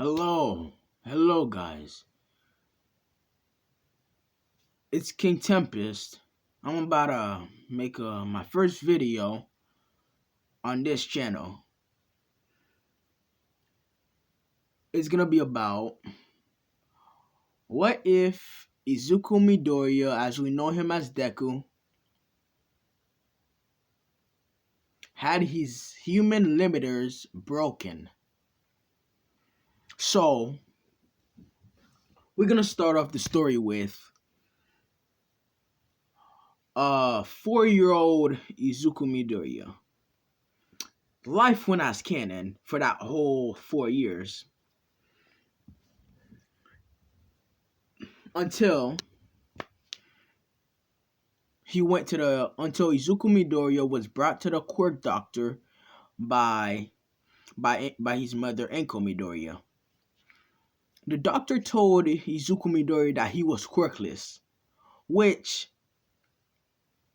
Hello, guys. It's King Tempest. I'm about to make my first video on this channel. It's gonna be about what if Izuku Midoriya, as we know him as Deku, had his human limiters broken. So we're gonna start off the story with 4-year-old Izuku Midoriya. Life went as canon for that whole 4 years until Izuku Midoriya was brought to the quirk doctor by his mother Enko Midoriya. The doctor told Izuku Midoriya that he was quirkless, which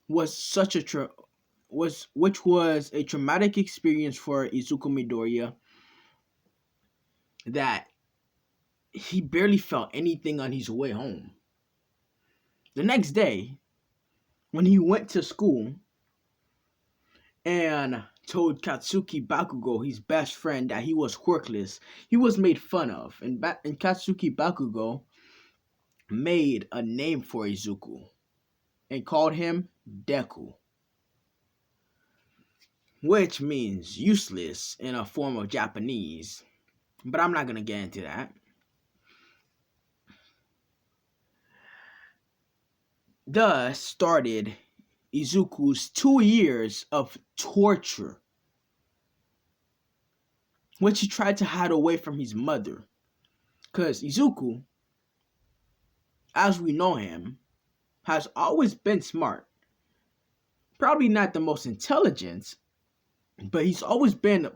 was a traumatic experience for Izuku Midoriya, that he barely felt anything on his way home. The next day, when he went to school and told Katsuki Bakugo, his best friend, that he was quirkless, he was made fun of. And Katsuki Bakugo made a name for Izuku and called him Deku, which means useless in a form of Japanese. But I'm not going to get into that. Thus started Izuku's 2 years of torture, which he tried to hide away from his mother. Because Izuku, as we know him, has always been smart. Probably not the most intelligent, but he's always been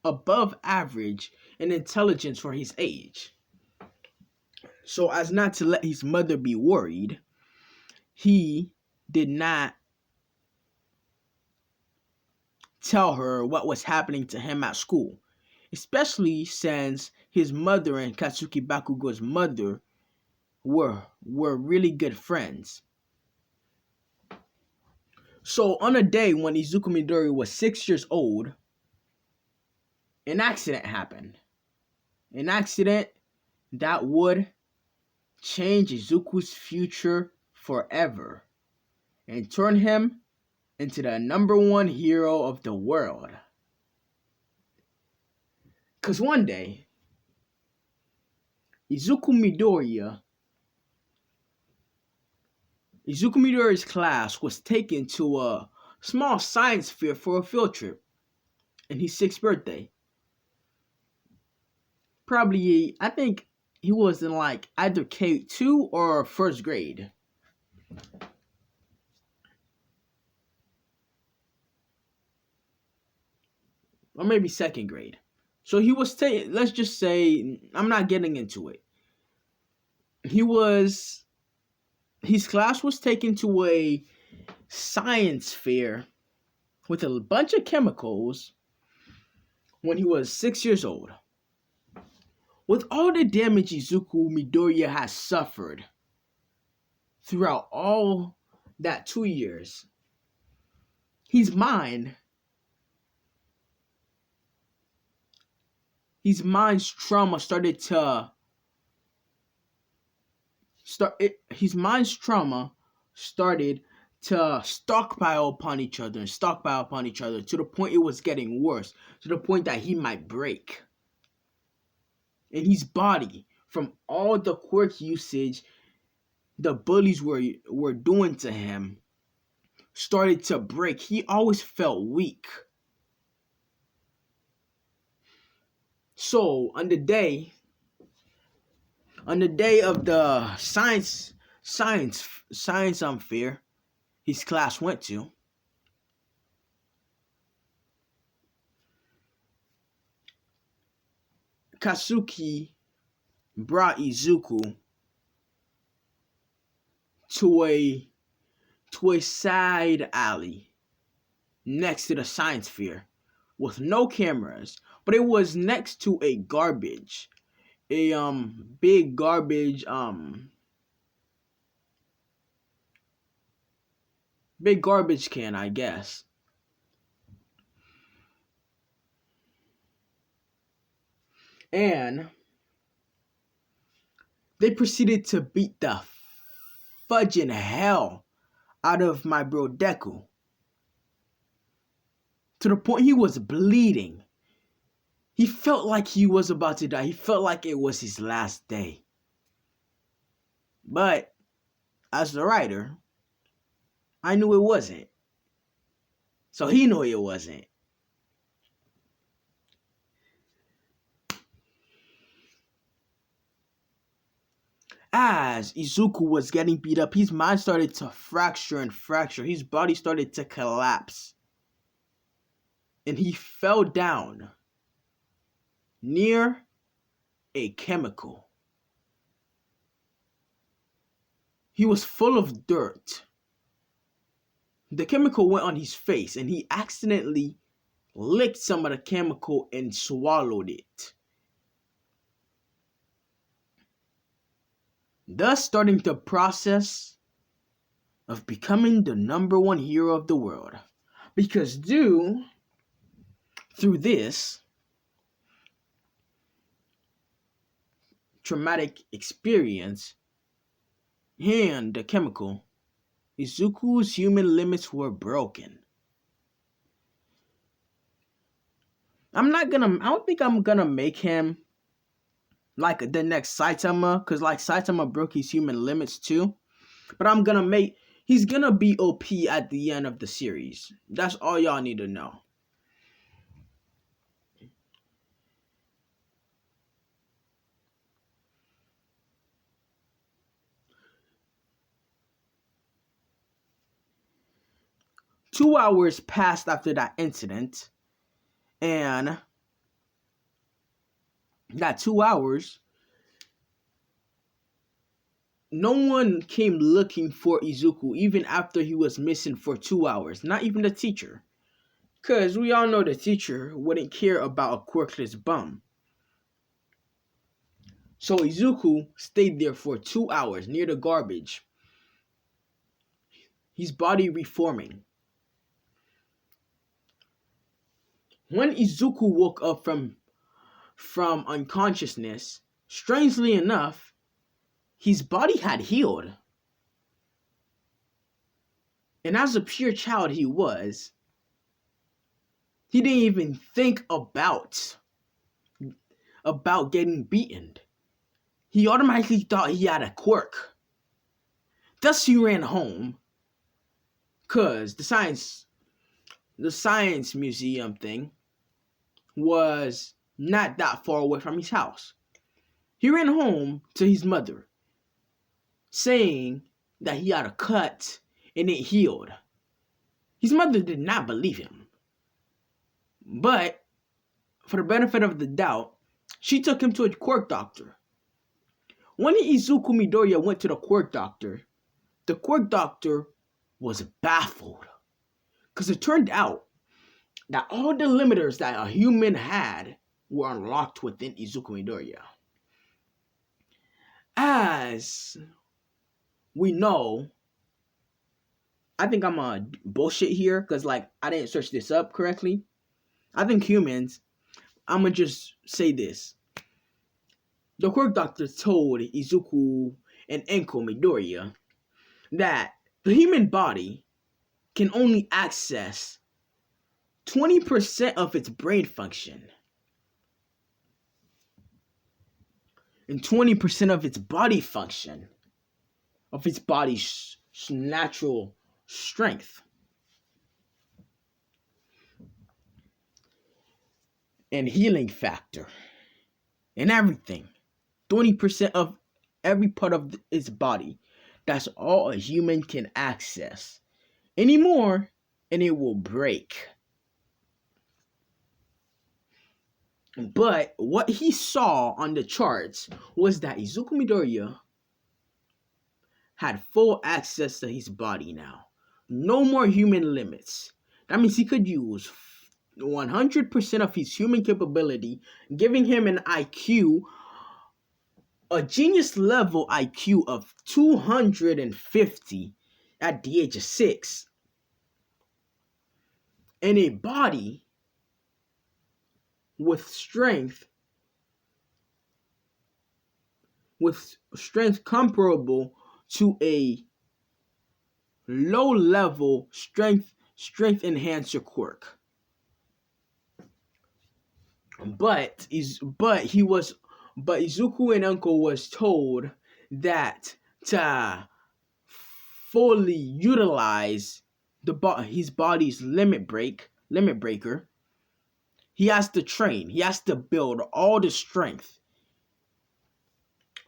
above average in intelligence for his age. So as not to let his mother be worried, he did not tell her what was happening to him at school, especially since his mother and Katsuki Bakugo's mother were really good friends. So on a day when Izuku Midoriya was 6 years old, an accident happened. An accident that would change Izuku's future forever and turn him into the #1 hero of the world. Because one day, Izuku Midoriya's class was taken to a small science fair for a field trip in his 6th birthday. Probably, I think he was in like either K2 or 1st grade. Or maybe 2nd grade. So he was let's just say, I'm not getting into it. His class was taken to a science fair with a bunch of chemicals when he was 6 years old. With all the damage Izuku Midoriya has suffered throughout all that 2 years, his mind's trauma started to stockpile upon each other to the point it was getting worse, to the point that he might break. And his body, from all the quirk usage the bullies were doing to him, started to break. He always felt weak. So on the day of the science fair his class went to, Katsuki brought Izuku to a side alley next to the science fair with no cameras, but it was next to a garbage a big garbage can, I guess. And they proceeded to beat the fudging hell out of my bro Deku, to the point he was bleeding. He felt like he was about to die. He felt like it was his last day. But as the writer, I knew it wasn't. So he knew it wasn't. As Izuku was getting beat up, his mind started to fracture and fracture. His body started to collapse. And he fell down near a chemical. He was full of dirt. The chemical went on his face and he accidentally licked some of the chemical and swallowed it, thus starting the process of becoming the #1 hero of the world. Because through this traumatic experience and the chemical, Izuku's human limits were broken. I don't think I'm gonna make him like the next Saitama, because like Saitama broke his human limits too. But he's gonna be OP at the end of the series. That's all y'all need to know. Two hours passed after that incident, and that 2 hours, no one came looking for Izuku even after he was missing for 2 hours. Not even the teacher. Because we all know the teacher wouldn't care about a quirkless bum. So Izuku stayed there for 2 hours near the garbage, his body reforming. When Izuku woke up from unconsciousness, strangely enough, his body had healed. And as a pure child he was, he didn't even think about getting beaten. He automatically thought he had a quirk. Thus he ran home, because the science museum thing was not that far away from his house. He ran home to his mother, saying that he had a cut and it healed. His mother did not believe him. But for the benefit of the doubt, she took him to a quirk doctor. When Izuku Midoriya went to the quirk doctor was baffled. Because it turned out that all the limiters that a human had were unlocked within Izuku Midoriya. As we know, I think I'm a bullshit here because I didn't search this up correctly. I think humans, I'm going to just say this. The quirk doctor told Izuku and Enko Midoriya that the human body can only access 20% of its brain function and 20% of its body function, of its body's natural strength. And healing factor and everything. 20% of every part of its body. That's all a human can access. Anymore, and it will break. But what he saw on the charts was that Izuku Midoriya had full access to his body now. No more human limits. That means he could use 100% of his human capability, giving him an IQ a genius level IQ of 250 at the age of 6, and a body with strength comparable to a low level strength enhancer quirk. But Izuku and Uncle was told that to fully utilize his body's limit breaker, he has to train. He has to build all the strength.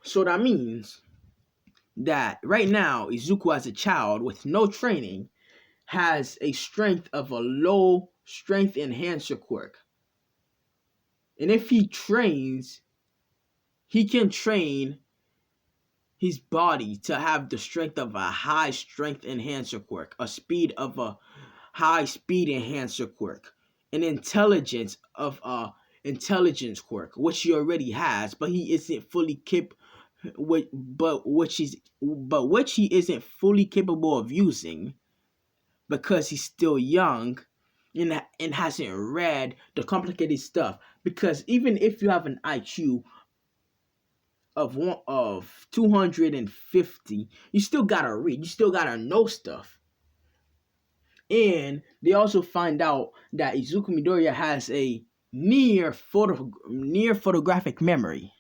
So that means that right now Izuku, as a child with no training, has a strength of a low strength enhancer quirk. And if he trains, he can train his body to have the strength of a high strength enhancer quirk, a speed of a high speed enhancer quirk, an intelligence of a intelligence quirk, which he already has, but he isn't fully which he isn't fully capable of using because he's still young and hasn't read the complicated stuff. Because even if you have an IQ of 250, you still gotta read. You still gotta know stuff. And they also find out that Izuku Midoriya has a near photographic memory.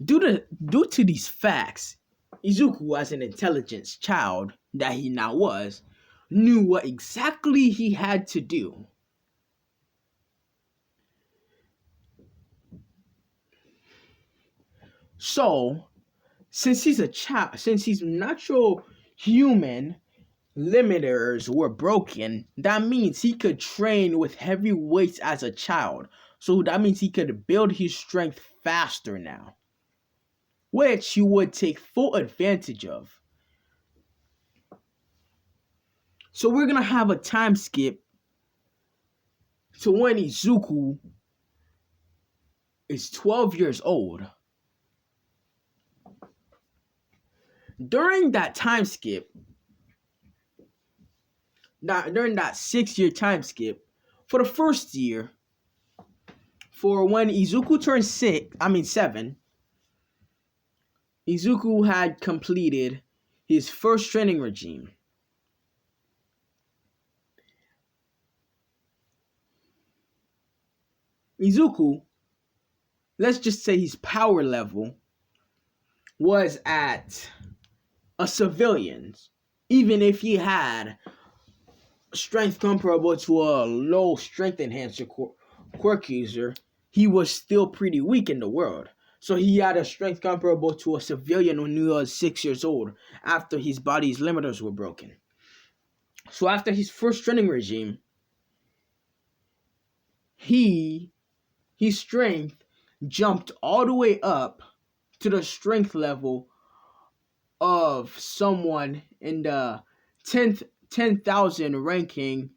Due to these facts, Izuku, as an intelligent child that he now was, knew what exactly he had to do. So, since his natural human limiters were broken, that means he could train with heavy weights as a child. So that means he could build his strength faster now, which he would take full advantage of. So we're gonna have a time skip to when Izuku is 12 years old. During that time skip, during that 6-year time skip, for the first year, for when Izuku turned 7, Izuku had completed his first training regime. Izuku, let's just say his power level was at a civilian's, even if he had strength comparable to a low strength enhancer quirk user, he was still pretty weak in the world. So he had a strength comparable to a civilian when he was 6 years old, after his body's limiters were broken. So after his first training regime, his strength jumped all the way up to the strength level of someone in the 10,000 ranking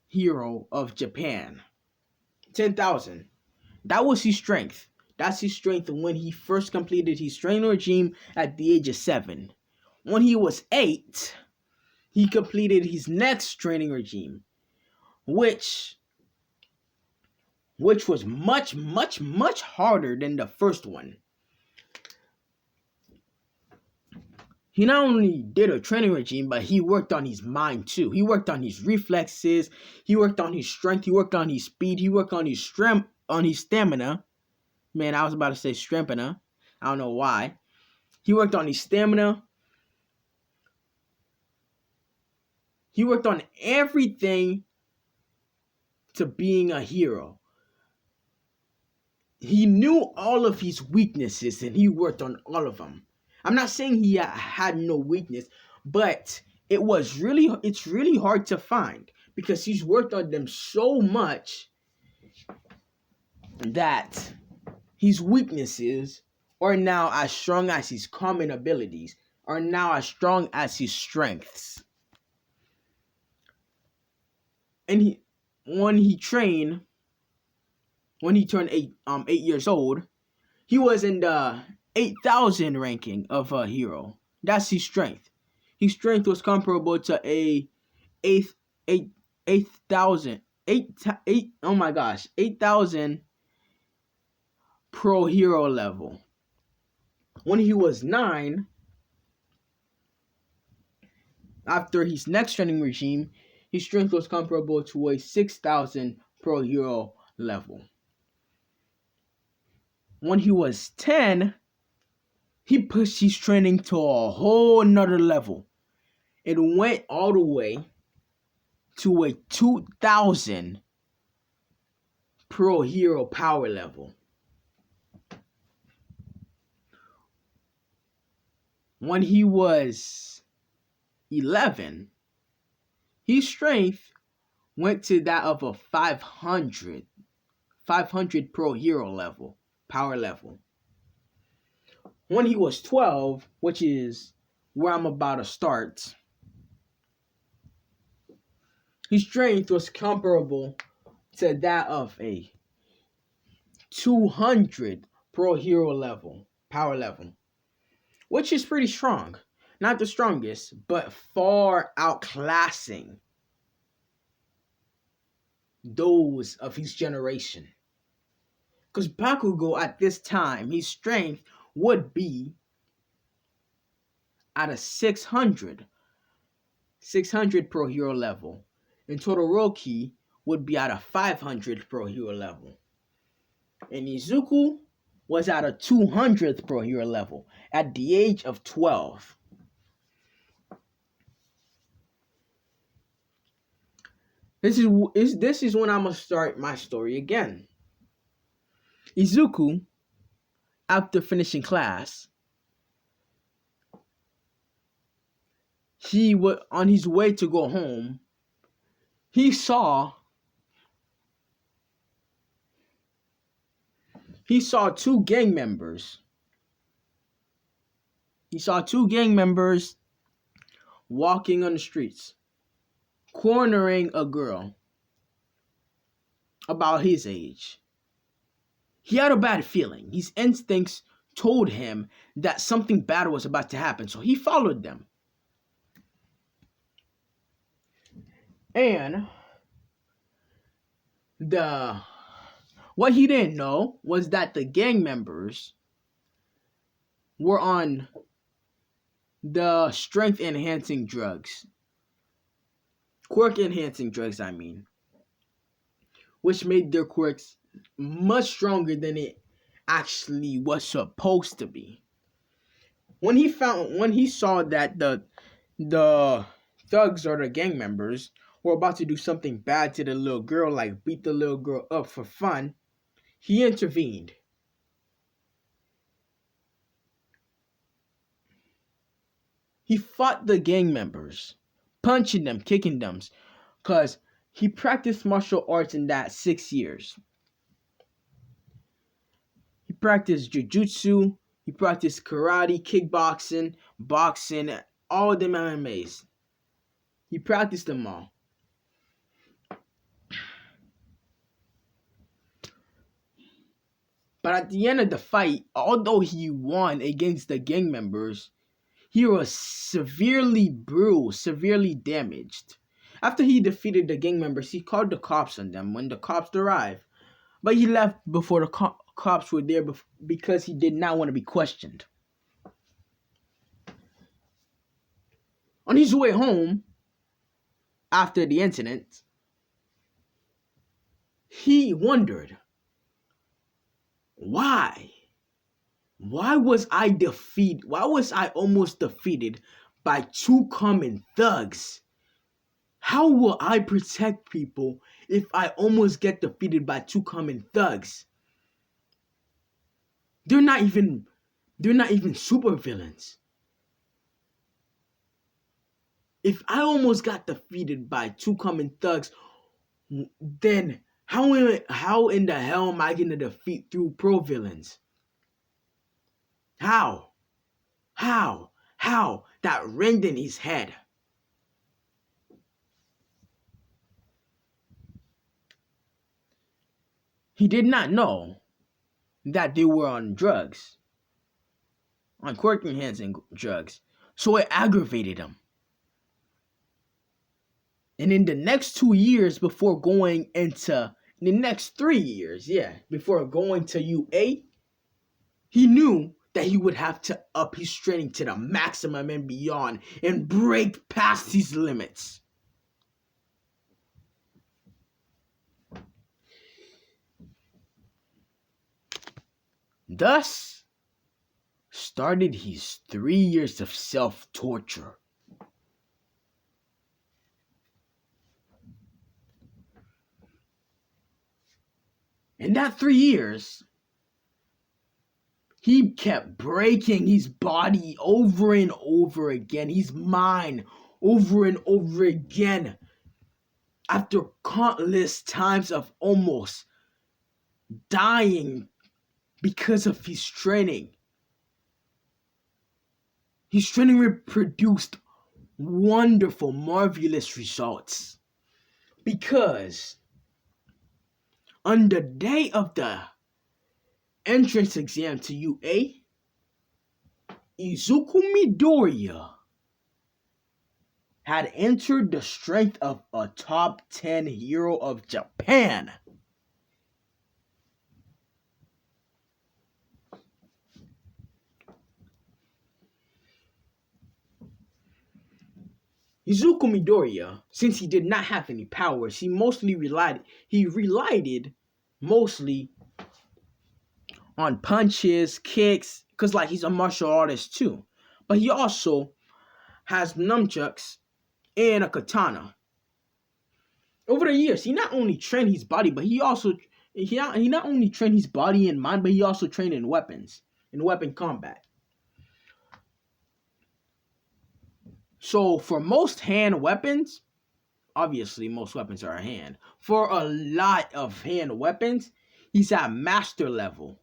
hero of Japan. 10,000. That was his strength. That's his strength when he first completed his training regime at the age of 7. When he was 8, he completed his next training regime, which was much, much, much harder than the first one. He not only did a training regime, but he worked on his mind too. He worked on his reflexes. He worked on his strength. He worked on his speed. He worked on his stamina. Man, I was about to say strempina. I don't know why. He worked on his stamina. He worked on everything to being a hero. He knew all of his weaknesses and he worked on all of them. I'm not saying he had no weakness, but it's really hard to find because he's worked on them so much that his weaknesses are now as strong as his common abilities, are now as strong as his strengths. And when he trained, when he turned 8 years old, he was in the 8,000 ranking of a hero. That's his strength. His strength was comparable to a eighth eight 8,000 eight oh my gosh 8,000 pro hero level. When he was 9, after his next training regime, his strength was comparable to a 6,000 pro hero level. When he was 10, he pushed his training to a whole nother level. It went all the way to a 2,000 pro hero power level. When he was 11, his strength went to that of a 500 pro hero level, power level. When he was 12, which is where I'm about to start, his strength was comparable to that of a 200 pro hero level, power level, which is pretty strong. Not the strongest, but far outclassing those of his generation. Because Bakugo at this time, his strength would be at a 600 pro hero level, and Todoroki would be at a 500 pro hero level. And Izuku was at a 200th pro hero level at the age of 12. This is when I'm gonna start my story again. Izuku, after finishing class, he was on his way to go home. He saw two gang members. He saw two gang members walking on the streets, cornering a girl about his age. He had a bad feeling. His instincts told him that something bad was about to happen, so he followed them. And what he didn't know was that the gang members were on the strength enhancing drugs. Quirk enhancing drugs, I mean. Which made their quirks much stronger than it actually was supposed to be. When he saw that the thugs or the gang members were about to do something bad to the little girl, like beat the little girl up for fun, he intervened. He fought the gang members, punching them, kicking them, because he practiced martial arts in that 6 years. He practiced jujutsu, he practiced karate, kickboxing, boxing, all them MMAs. He practiced them all. But at the end of the fight, although he won against the gang members, he was severely bruised, severely damaged. After he defeated the gang members, he called the cops on them when the cops arrived. But he left before the cops were there because he did not want to be questioned. On his way home, after the incident, he wondered, why? Why was I defeated? Why was I almost defeated by two common thugs? How will I protect people if I almost get defeated by two common thugs? They're not even super villains. If I almost got defeated by two common thugs, then how in the hell am I gonna defeat through pro villains? How? That ringed in his head. He did not know that they were on drugs, on quirk enhancing drugs. So it aggravated him. And in the next 2 years before going into the next 3 years, before going to UA, he knew that he would have to up his training to the maximum and beyond and break past these limits. Thus started his 3 years of self-torture. In that 3 years, he kept breaking his body over and over again, his mind over and over again, after countless times of almost dying because of his training. His training produced wonderful, marvelous results. Because on the day of the entrance exam to UA, Izuku Midoriya had entered the strength of a top 10 hero of Japan. Izuku Midoriya, since he did not have any powers, he relied mostly on punches, kicks, because like he's a martial artist too. But he also has nunchucks and a katana. Over the years, he not only trained his body, but he not only trained his body and mind, but he also trained in weapons, in weapon combat. So for most hand weapons, obviously most weapons are a hand. For a lot of hand weapons, he's at master level.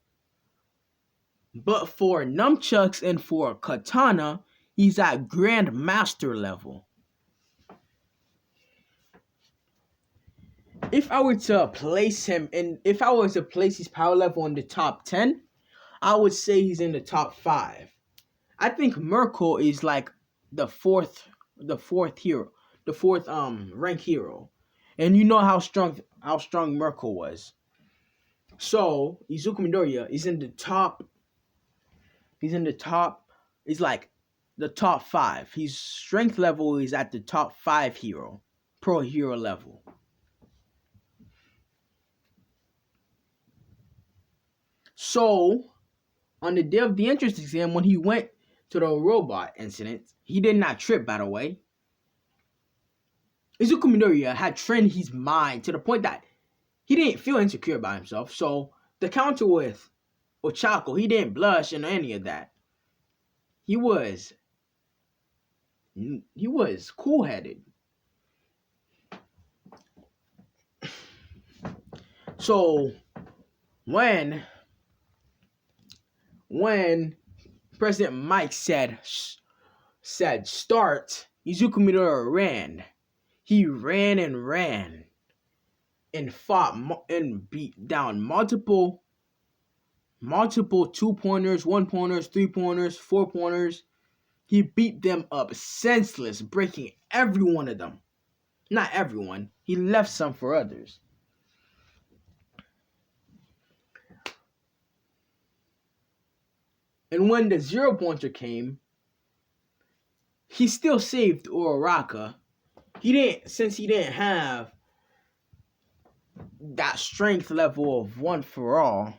But for nunchucks and for katana, he's at grand master level. If I were to place his power level in the top 10, I would say he's in the top 5. I think Merkel is like the fourth hero, the fourth rank hero. And you know how strong Merkel was. So Izuku Midoriya is in the top. He's like the top 5. His strength level is at the top 5 hero, pro hero level. So on the day of the entrance exam, when he went to the robot incident, he did not trip, by the way. Izuku Midoriya had trained his mind to the point that he didn't feel insecure about himself. So the counter with Ochako, he didn't blush and any of that. He was cool-headed. So when President Mike said start, Izuku Midoriya ran. He ran and fought and beat down multiple 2-pointers, 1-pointers, 3-pointers, 4-pointers. He beat them up senseless, breaking every one of them. Not everyone. He left some for others. And when the 0-pointer came, he still saved Uraraka. Since he didn't have that strength level of one for all.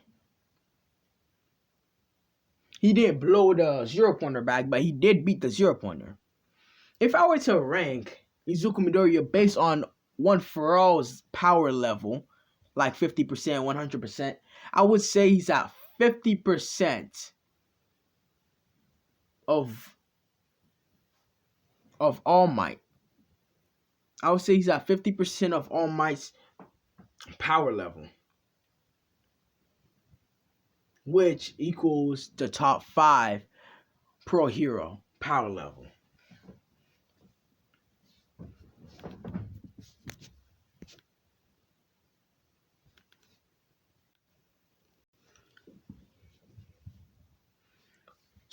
He didn't blow the 0-pointer back, but he did beat the 0-pointer. If I were to rank Izuku Midoriya based on one for all's power level, like 50%, 100%, I would say he's at 50% of All Might. I would say he's at 50% of All Might's power level, which equals the top 5 pro hero power level.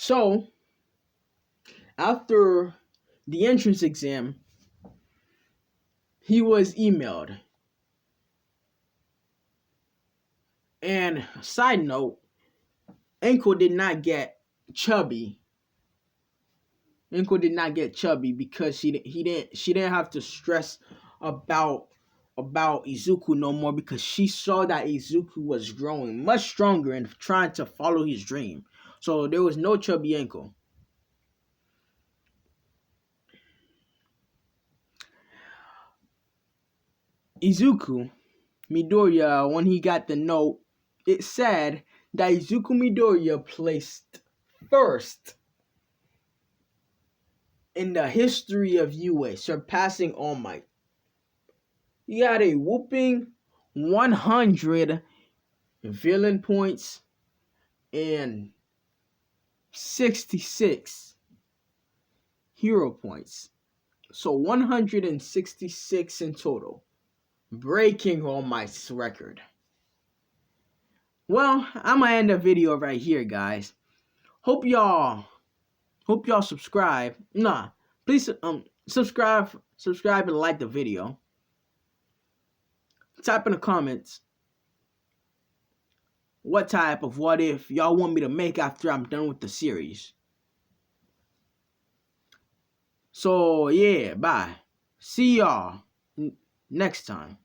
So after the entrance exam, he was emailed. And side note, Enko did not get chubby. Enko did not get chubby because she didn't have to stress about Izuku no more, because she saw that Izuku was growing much stronger and trying to follow his dream. So there was no chubby Enko. Izuku Midoriya, when he got the note, it said that Izuku Midoriya placed first in the history of UA, surpassing All Might. He had a whooping 100 villain points and 66 hero points. So 166 in total, breaking All Might's record. Well, I'm gonna end the video right here, guys. Hope y'all subscribe. Please subscribe and like the video. Type in the comments what type of what if y'all want me to make after I'm done with the series. So yeah, bye. See y'all next time.